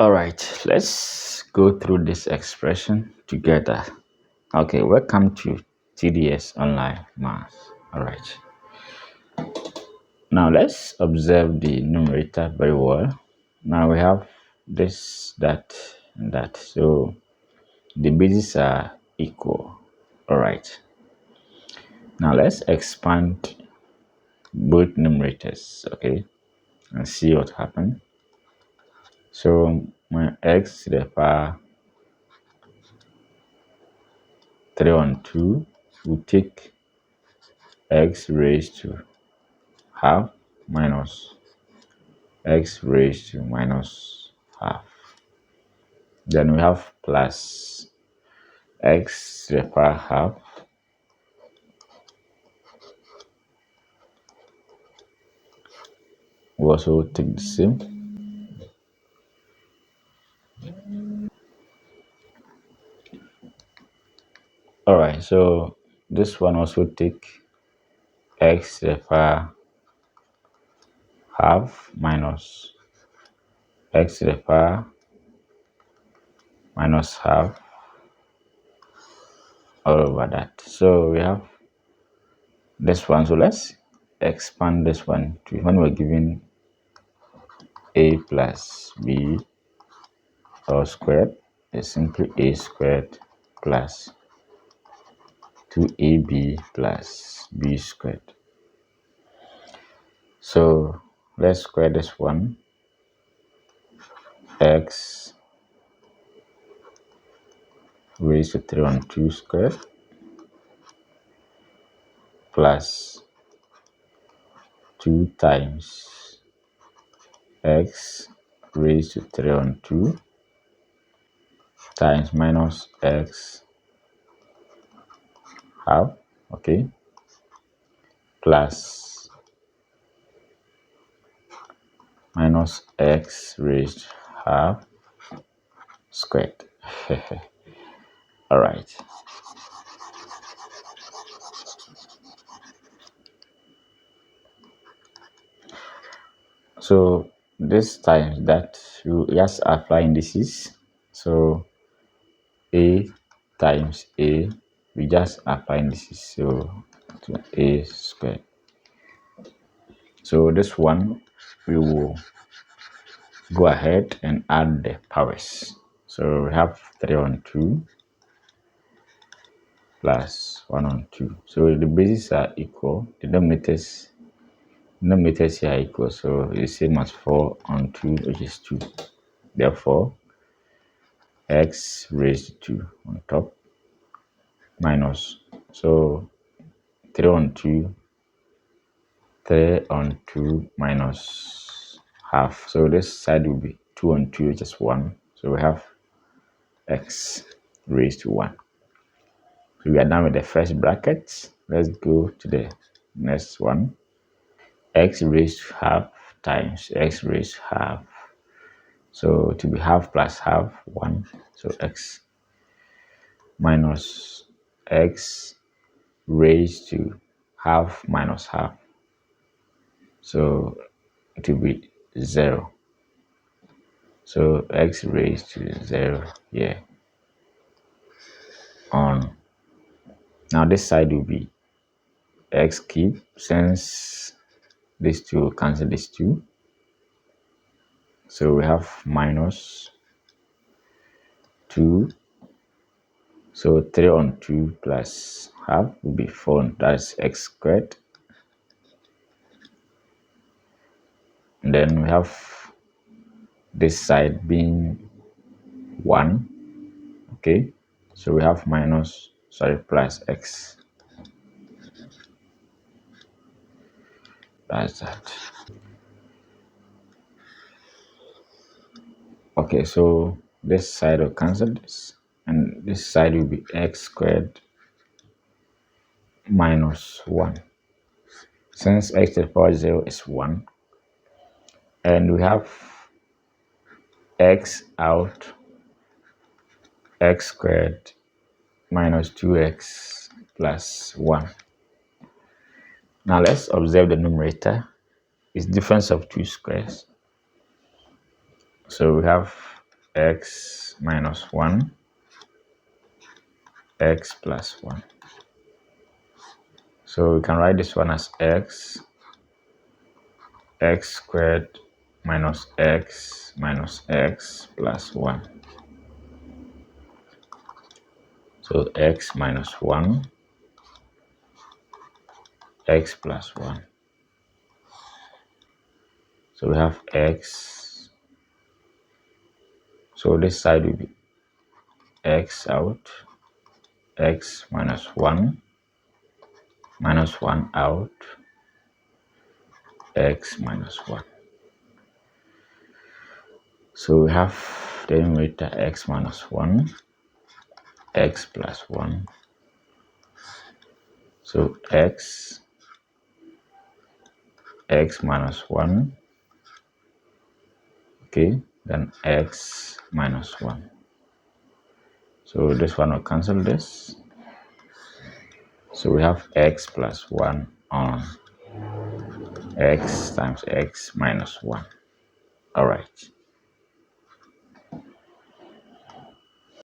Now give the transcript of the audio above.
All right, let's go through this expression together. Okay, welcome to TDS Online Math. All right, now let's observe the numerator very well. Now we have this, that, and that. So the bases are equal. All right, now let's expand both numerators, okay, and see what happens. So my x to the power 3 on 2 will take x raised to half minus x raised to minus half. Then we have plus x to the power half we also take the same. All right, so this one also take x to the power half minus x to the power minus half all over that. So we have this one. So let's expand this one to when we're given a plus b all squared is simply a squared plus 2ab plus b squared. So let's square this one. X raised to 3 on 2 squared plus 2 times x raised to 3 on 2 times minus x half, okay, plus minus x raised half squared. All right. So this times that, you just apply indices. So a times a, we just apply indices. So to a squared. So this one we will go ahead and add the powers. So we have 3 on 2 plus 1 on 2. So the bases are equal. The denominators here are equal. So it's same as 4 on 2, which is 2. Therefore, x raised to 2 on top minus. So 3 on 2, 3 on 2 minus half. So this side will be 2 on 2, which is 1. So we have x raised to 1. So we are done with the first bracket. Let's go to the next one. X raised to half times x raised to half. So to be half plus half, 1. So x minus x raised to half minus half. So it will be 0. So x raised to 0 here on. Now this side will be x cube, since these two will cancel these two. So we have minus 2. So 3 on 2 plus half will be 4. That's x squared. And then we have this side being 1. Okay. So we have plus x. That's that. Okay, so this side will cancel this, and this side will be x squared minus 1. Since x to the power 0 is 1, and we have x out, x squared minus 2x plus 1. Now let's observe the numerator. It's difference of 2 squares. So we have x minus 1, x plus 1. So we can write this one as x squared minus x plus 1. So x minus 1, x plus 1. So we have x. So this side will be x out, x minus 1 out, x minus 1. So we have the numerator x minus 1, x plus 1. So x minus 1, okay, then x minus 1. So this one will cancel this. So we have x plus 1 on x times x minus 1. All right.